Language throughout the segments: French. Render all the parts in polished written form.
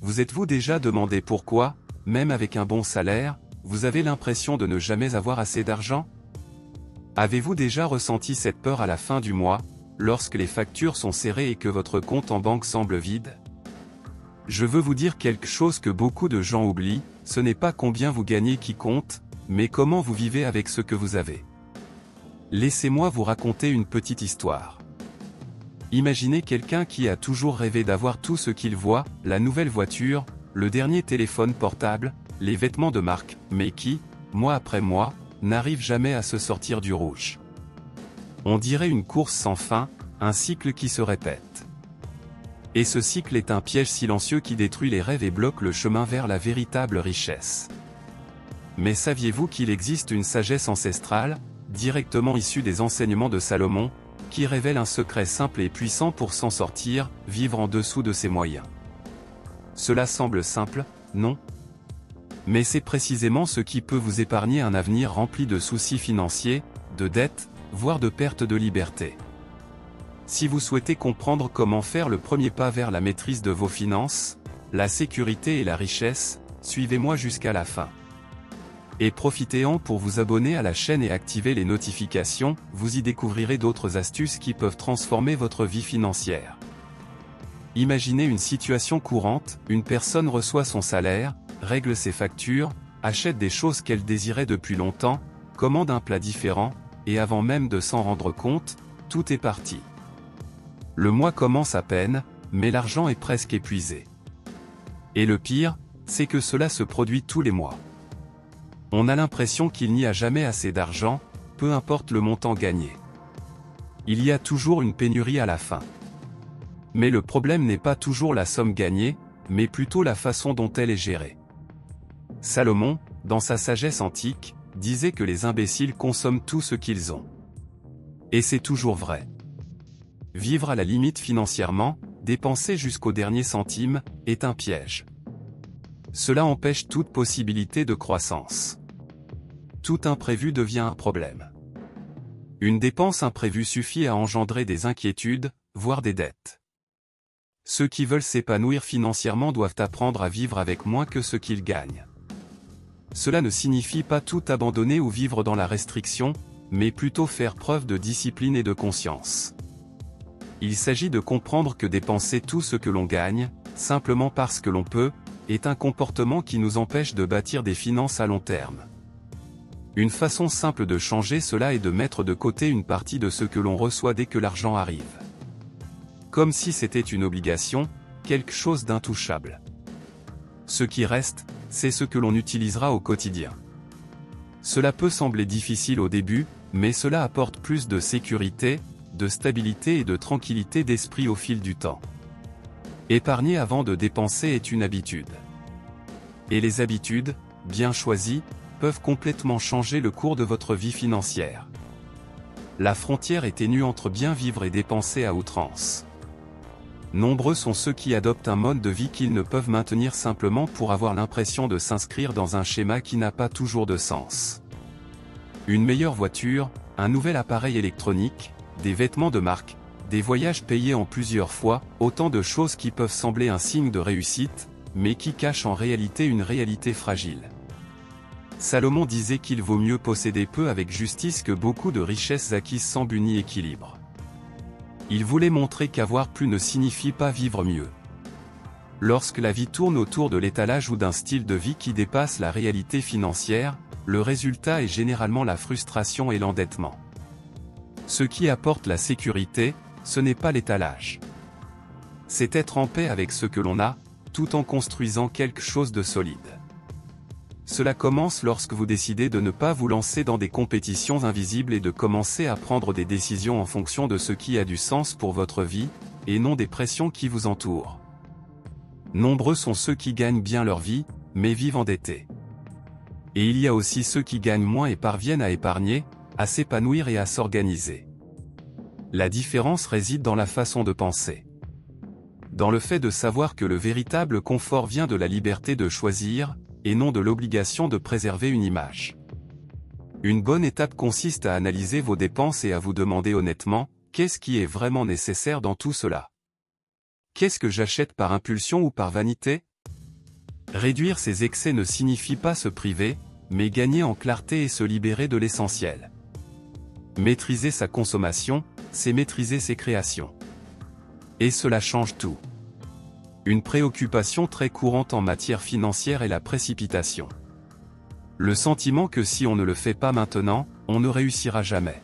Vous êtes-vous déjà demandé pourquoi, même avec un bon salaire, vous avez l'impression de ne jamais avoir assez d'argent? Avez-vous déjà ressenti cette peur à la fin du mois, lorsque les factures sont serrées et que votre compte en banque semble vide? Je veux vous dire quelque chose que beaucoup de gens oublient, ce n'est pas combien vous gagnez qui compte, mais comment vous vivez avec ce que vous avez. Laissez-moi vous raconter une petite histoire. Imaginez quelqu'un qui a toujours rêvé d'avoir tout ce qu'il voit, la nouvelle voiture, le dernier téléphone portable, les vêtements de marque, mais qui, mois après mois, n'arrive jamais à se sortir du rouge. On dirait une course sans fin, un cycle qui se répète. Et ce cycle est un piège silencieux qui détruit les rêves et bloque le chemin vers la véritable richesse. Mais saviez-vous qu'il existe une sagesse ancestrale, directement issue des enseignements de Salomon, qui révèle un secret simple et puissant pour s'en sortir, vivre en dessous de ses moyens? Cela semble simple, non? Mais c'est précisément ce qui peut vous épargner un avenir rempli de soucis financiers, de dettes, voire de perte de liberté. Si vous souhaitez comprendre comment faire le premier pas vers la maîtrise de vos finances, la sécurité et la richesse, suivez-moi jusqu'à la fin. Et profitez-en pour vous abonner à la chaîne et activer les notifications, vous y découvrirez d'autres astuces qui peuvent transformer votre vie financière. Imaginez une situation courante, une personne reçoit son salaire, règle ses factures, achète des choses qu'elle désirait depuis longtemps, commande un plat différent, et avant même de s'en rendre compte, tout est parti. Le mois commence à peine, mais l'argent est presque épuisé. Et le pire, c'est que cela se produit tous les mois. On a l'impression qu'il n'y a jamais assez d'argent, peu importe le montant gagné. Il y a toujours une pénurie à la fin. Mais le problème n'est pas toujours la somme gagnée, mais plutôt la façon dont elle est gérée. Salomon, dans sa sagesse antique, disait que les imbéciles consomment tout ce qu'ils ont. Et c'est toujours vrai. Vivre à la limite financièrement, dépenser jusqu'au dernier centime, est un piège. Cela empêche toute possibilité de croissance. Tout imprévu devient un problème. Une dépense imprévue suffit à engendrer des inquiétudes, voire des dettes. Ceux qui veulent s'épanouir financièrement doivent apprendre à vivre avec moins que ce qu'ils gagnent. Cela ne signifie pas tout abandonner ou vivre dans la restriction, mais plutôt faire preuve de discipline et de conscience. Il s'agit de comprendre que dépenser tout ce que l'on gagne, simplement parce que l'on peut, est un comportement qui nous empêche de bâtir des finances à long terme. Une façon simple de changer cela est de mettre de côté une partie de ce que l'on reçoit dès que l'argent arrive. Comme si c'était une obligation, quelque chose d'intouchable. Ce qui reste, c'est ce que l'on utilisera au quotidien. Cela peut sembler difficile au début, mais cela apporte plus de sécurité, de stabilité et de tranquillité d'esprit au fil du temps. Épargner avant de dépenser est une habitude. Et les habitudes, bien choisies, peuvent complètement changer le cours de votre vie financière. La frontière est ténue entre bien vivre et dépenser à outrance. Nombreux sont ceux qui adoptent un mode de vie qu'ils ne peuvent maintenir simplement pour avoir l'impression de s'inscrire dans un schéma qui n'a pas toujours de sens. Une meilleure voiture, un nouvel appareil électronique, des vêtements de marque, des voyages payés en plusieurs fois, autant de choses qui peuvent sembler un signe de réussite, mais qui cachent en réalité une réalité fragile. Salomon disait qu'il vaut mieux posséder peu avec justice que beaucoup de richesses acquises sans but ni équilibre. Il voulait montrer qu'avoir plus ne signifie pas vivre mieux. Lorsque la vie tourne autour de l'étalage ou d'un style de vie qui dépasse la réalité financière, le résultat est généralement la frustration et l'endettement. Ce qui apporte la sécurité, ce n'est pas l'étalage. C'est être en paix avec ce que l'on a, tout en construisant quelque chose de solide. Cela commence lorsque vous décidez de ne pas vous lancer dans des compétitions invisibles et de commencer à prendre des décisions en fonction de ce qui a du sens pour votre vie, et non des pressions qui vous entourent. Nombreux sont ceux qui gagnent bien leur vie, mais vivent endettés. Et il y a aussi ceux qui gagnent moins et parviennent à épargner, à s'épanouir et à s'organiser. La différence réside dans la façon de penser. Dans le fait de savoir que le véritable confort vient de la liberté de choisir, et non de l'obligation de préserver une image. Une bonne étape consiste à analyser vos dépenses et à vous demander honnêtement, qu'est-ce qui est vraiment nécessaire dans tout cela? Qu'est-ce que j'achète par impulsion ou par vanité? Réduire ses excès ne signifie pas se priver, mais gagner en clarté et se libérer de l'essentiel. Maîtriser sa consommation, c'est maîtriser ses créations. Et cela change tout. Une préoccupation très courante en matière financière est la précipitation. Le sentiment que si on ne le fait pas maintenant, on ne réussira jamais.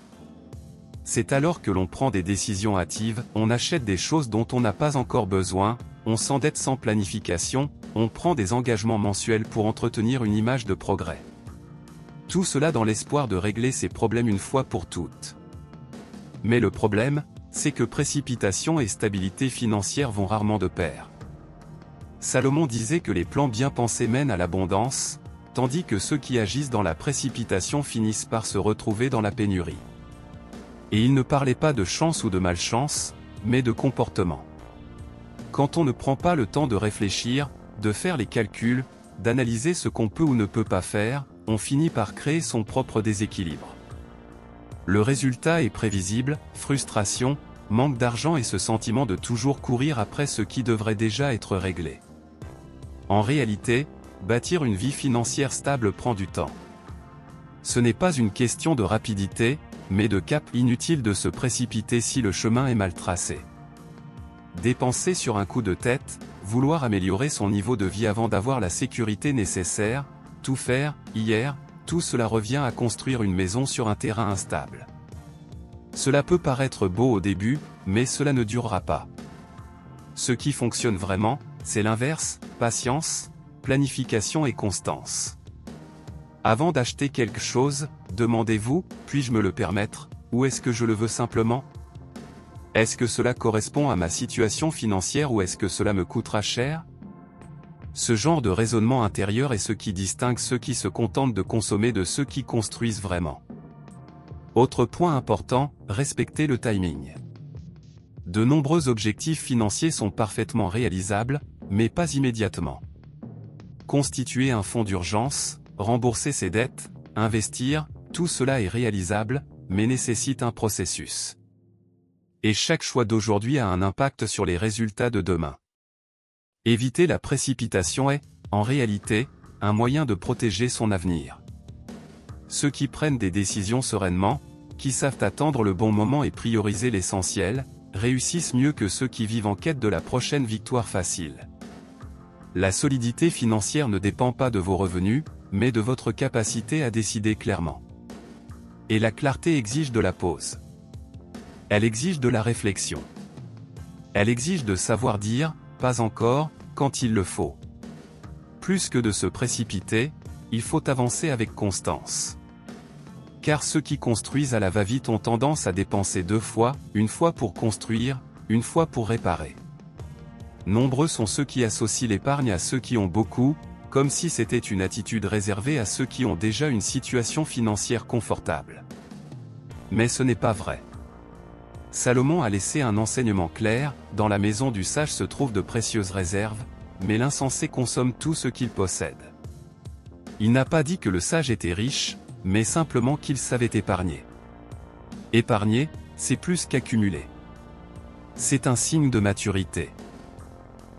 C'est alors que l'on prend des décisions hâtives, on achète des choses dont on n'a pas encore besoin, on s'endette sans planification, on prend des engagements mensuels pour entretenir une image de progrès. Tout cela dans l'espoir de régler ces problèmes une fois pour toutes. Mais le problème, c'est que précipitation et stabilité financière vont rarement de pair. Salomon disait que les plans bien pensés mènent à l'abondance, tandis que ceux qui agissent dans la précipitation finissent par se retrouver dans la pénurie. Et il ne parlait pas de chance ou de malchance, mais de comportement. Quand on ne prend pas le temps de réfléchir, de faire les calculs, d'analyser ce qu'on peut ou ne peut pas faire, on finit par créer son propre déséquilibre. Le résultat est prévisible, frustration, manque d'argent et ce sentiment de toujours courir après ce qui devrait déjà être réglé. En réalité, bâtir une vie financière stable prend du temps. Ce n'est pas une question de rapidité, mais de cap. Inutile de se précipiter si le chemin est mal tracé. Dépenser sur un coup de tête, vouloir améliorer son niveau de vie avant d'avoir la sécurité nécessaire, tout faire, hier, tout cela revient à construire une maison sur un terrain instable. Cela peut paraître beau au début, mais cela ne durera pas. Ce qui fonctionne vraiment, c'est l'inverse, patience, planification et constance. Avant d'acheter quelque chose, demandez-vous, puis-je me le permettre, ou est-ce que je le veux simplement ? Est-ce que cela correspond à ma situation financière ou est-ce que cela me coûtera cher ? Ce genre de raisonnement intérieur est ce qui distingue ceux qui se contentent de consommer de ceux qui construisent vraiment. Autre point important, respecter le timing. De nombreux objectifs financiers sont parfaitement réalisables, mais pas immédiatement. Constituer un fonds d'urgence, rembourser ses dettes, investir, tout cela est réalisable, mais nécessite un processus. Et chaque choix d'aujourd'hui a un impact sur les résultats de demain. Éviter la précipitation est, en réalité, un moyen de protéger son avenir. Ceux qui prennent des décisions sereinement, qui savent attendre le bon moment et prioriser l'essentiel, réussissent mieux que ceux qui vivent en quête de la prochaine victoire facile. La solidité financière ne dépend pas de vos revenus, mais de votre capacité à décider clairement. Et la clarté exige de la pause. Elle exige de la réflexion. Elle exige de savoir dire « pas encore » quand il le faut. Plus que de se précipiter, il faut avancer avec constance. Car ceux qui construisent à la va-vite ont tendance à dépenser deux fois, une fois pour construire, une fois pour réparer. Nombreux sont ceux qui associent l'épargne à ceux qui ont beaucoup, comme si c'était une attitude réservée à ceux qui ont déjà une situation financière confortable. Mais ce n'est pas vrai. Salomon a laissé un enseignement clair, dans la maison du sage se trouvent de précieuses réserves, mais l'insensé consomme tout ce qu'il possède. Il n'a pas dit que le sage était riche, mais simplement qu'il savait épargner. Épargner, c'est plus qu'accumuler. C'est un signe de maturité.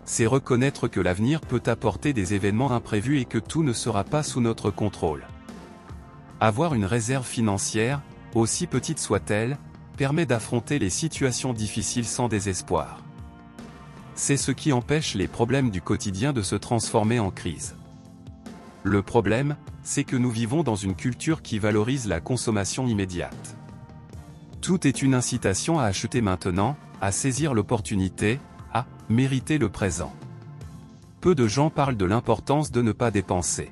C'est reconnaître que l'avenir peut apporter des événements imprévus et que tout ne sera pas sous notre contrôle. Avoir une réserve financière, aussi petite soit-elle, permet d'affronter les situations difficiles sans désespoir. C'est ce qui empêche les problèmes du quotidien de se transformer en crise. Le problème, c'est que nous vivons dans une culture qui valorise la consommation immédiate. Tout est une incitation à acheter maintenant, à saisir l'opportunité, à mériter le présent. Peu de gens parlent de l'importance de ne pas dépenser.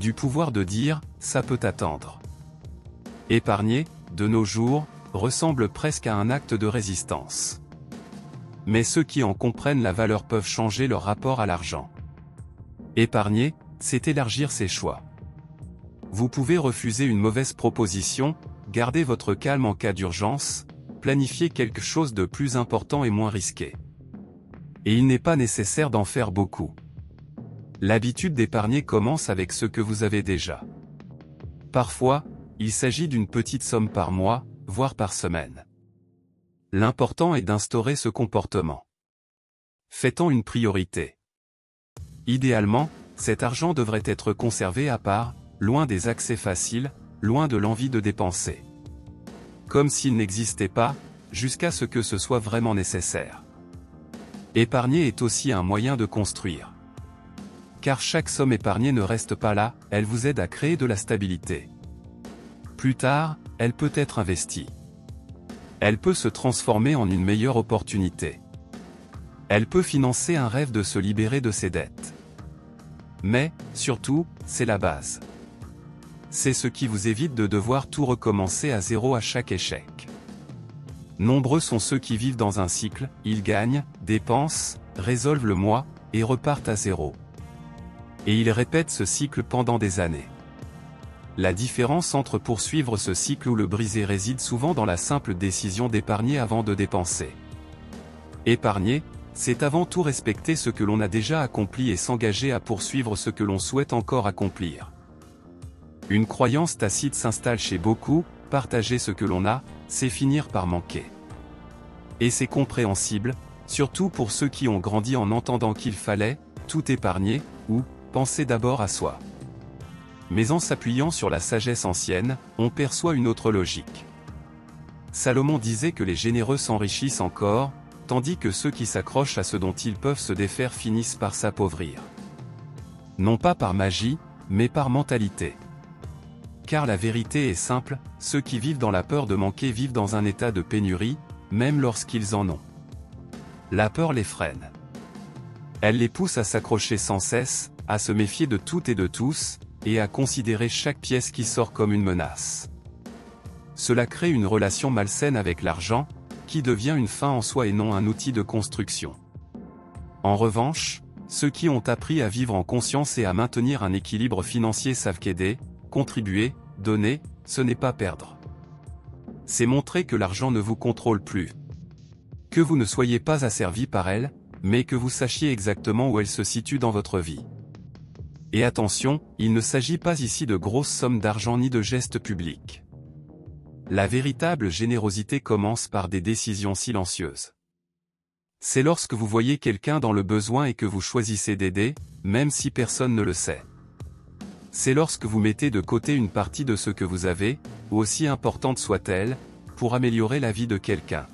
Du pouvoir de dire « ça peut attendre ». Épargner, de nos jours, ressemble presque à un acte de résistance. Mais ceux qui en comprennent la valeur peuvent changer leur rapport à l'argent. Épargner, c'est élargir ses choix. Vous pouvez refuser une mauvaise proposition, garder votre calme en cas d'urgence, planifier quelque chose de plus important et moins risqué. Et il n'est pas nécessaire d'en faire beaucoup. L'habitude d'épargner commence avec ce que vous avez déjà. Parfois, il s'agit d'une petite somme par mois, voire par semaine. L'important est d'instaurer ce comportement. Fait-en une priorité. Idéalement, cet argent devrait être conservé à part, loin des accès faciles, loin de l'envie de dépenser. Comme s'il n'existait pas, jusqu'à ce que ce soit vraiment nécessaire. Épargner est aussi un moyen de construire. Car chaque somme épargnée ne reste pas là, elle vous aide à créer de la stabilité. Plus tard, elle peut être investie. Elle peut se transformer en une meilleure opportunité. Elle peut financer un rêve de se libérer de ses dettes. Mais, surtout, c'est la base. C'est ce qui vous évite de devoir tout recommencer à zéro à chaque échec. Nombreux sont ceux qui vivent dans un cycle, ils gagnent, dépensent, résolvent le mois, et repartent à zéro. Et ils répètent ce cycle pendant des années. La différence entre poursuivre ce cycle ou le briser réside souvent dans la simple décision d'épargner avant de dépenser. Épargner, c'est avant tout respecter ce que l'on a déjà accompli et s'engager à poursuivre ce que l'on souhaite encore accomplir. Une croyance tacite s'installe chez beaucoup, partager ce que l'on a, c'est finir par manquer. Et c'est compréhensible, surtout pour ceux qui ont grandi en entendant qu'il fallait tout épargner, ou penser d'abord à soi. Mais en s'appuyant sur la sagesse ancienne, on perçoit une autre logique. Salomon disait que les généreux s'enrichissent encore, tandis que ceux qui s'accrochent à ce dont ils peuvent se défaire finissent par s'appauvrir. Non pas par magie, mais par mentalité. Car la vérité est simple, ceux qui vivent dans la peur de manquer vivent dans un état de pénurie, même lorsqu'ils en ont. La peur les freine. Elle les pousse à s'accrocher sans cesse, à se méfier de tout et de tous, et à considérer chaque pièce qui sort comme une menace. Cela crée une relation malsaine avec l'argent, qui devient une fin en soi et non un outil de construction. En revanche, ceux qui ont appris à vivre en conscience et à maintenir un équilibre financier savent qu'aider, contribuer, donner, ce n'est pas perdre. C'est montrer que l'argent ne vous contrôle plus. Que vous ne soyez pas asservi par elle, mais que vous sachiez exactement où elle se situe dans votre vie. Et attention, il ne s'agit pas ici de grosses sommes d'argent ni de gestes publics. La véritable générosité commence par des décisions silencieuses. C'est lorsque vous voyez quelqu'un dans le besoin et que vous choisissez d'aider, même si personne ne le sait. C'est lorsque vous mettez de côté une partie de ce que vous avez, aussi importante soit-elle, pour améliorer la vie de quelqu'un.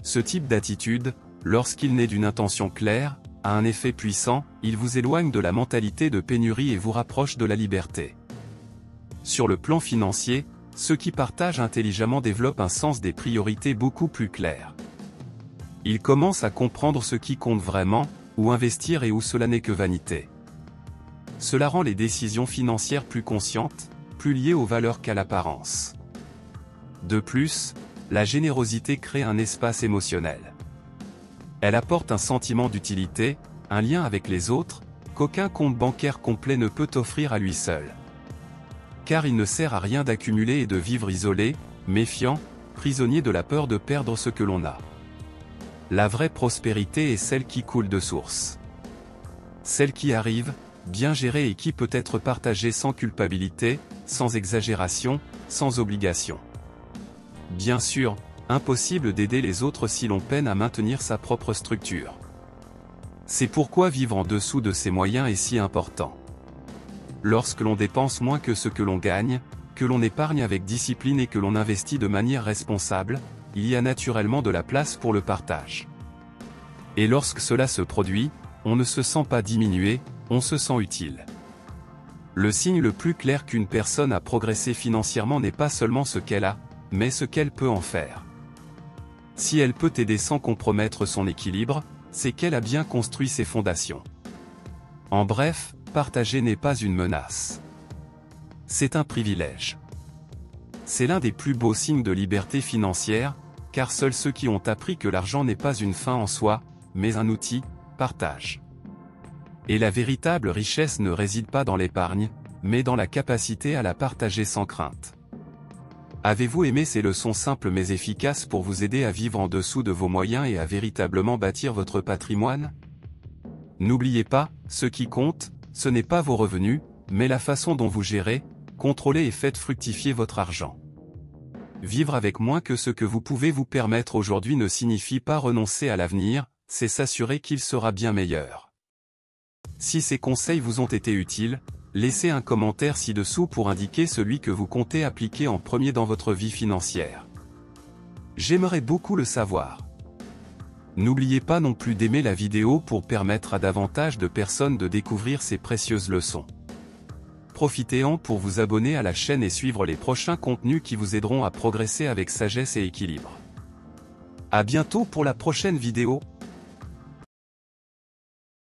Ce type d'attitude, lorsqu'il naît d'une intention claire, a un effet puissant, il vous éloigne de la mentalité de pénurie et vous rapproche de la liberté. Sur le plan financier, ceux qui partagent intelligemment développent un sens des priorités beaucoup plus clair. Ils commencent à comprendre ce qui compte vraiment, où investir et où cela n'est que vanité. Cela rend les décisions financières plus conscientes, plus liées aux valeurs qu'à l'apparence. De plus, la générosité crée un espace émotionnel. Elle apporte un sentiment d'utilité, un lien avec les autres, qu'aucun compte bancaire complet ne peut offrir à lui seul. Car il ne sert à rien d'accumuler et de vivre isolé, méfiant, prisonnier de la peur de perdre ce que l'on a. La vraie prospérité est celle qui coule de source. Celle qui arrive, bien gérée et qui peut être partagée sans culpabilité, sans exagération, sans obligation. Bien sûr, impossible d'aider les autres si l'on peine à maintenir sa propre structure. C'est pourquoi vivre en dessous de ses moyens est si important. Lorsque l'on dépense moins que ce que l'on gagne, que l'on épargne avec discipline et que l'on investit de manière responsable, il y a naturellement de la place pour le partage. Et lorsque cela se produit, on ne se sent pas diminué, on se sent utile. Le signe le plus clair qu'une personne a progressé financièrement n'est pas seulement ce qu'elle a, mais ce qu'elle peut en faire. Si elle peut aider sans compromettre son équilibre, c'est qu'elle a bien construit ses fondations. En bref, partager n'est pas une menace. C'est un privilège. C'est l'un des plus beaux signes de liberté financière, car seuls ceux qui ont appris que l'argent n'est pas une fin en soi, mais un outil, partagent. Et la véritable richesse ne réside pas dans l'épargne, mais dans la capacité à la partager sans crainte. Avez-vous aimé ces leçons simples mais efficaces pour vous aider à vivre en dessous de vos moyens et à véritablement bâtir votre patrimoine? N'oubliez pas, ce qui compte, ce n'est pas vos revenus, mais la façon dont vous gérez, contrôlez et faites fructifier votre argent. Vivre avec moins que ce que vous pouvez vous permettre aujourd'hui ne signifie pas renoncer à l'avenir, c'est s'assurer qu'il sera bien meilleur. Si ces conseils vous ont été utiles, laissez un commentaire ci-dessous pour indiquer celui que vous comptez appliquer en premier dans votre vie financière. J'aimerais beaucoup le savoir. N'oubliez pas non plus d'aimer la vidéo pour permettre à davantage de personnes de découvrir ces précieuses leçons. Profitez-en pour vous abonner à la chaîne et suivre les prochains contenus qui vous aideront à progresser avec sagesse et équilibre. À bientôt pour la prochaine vidéo.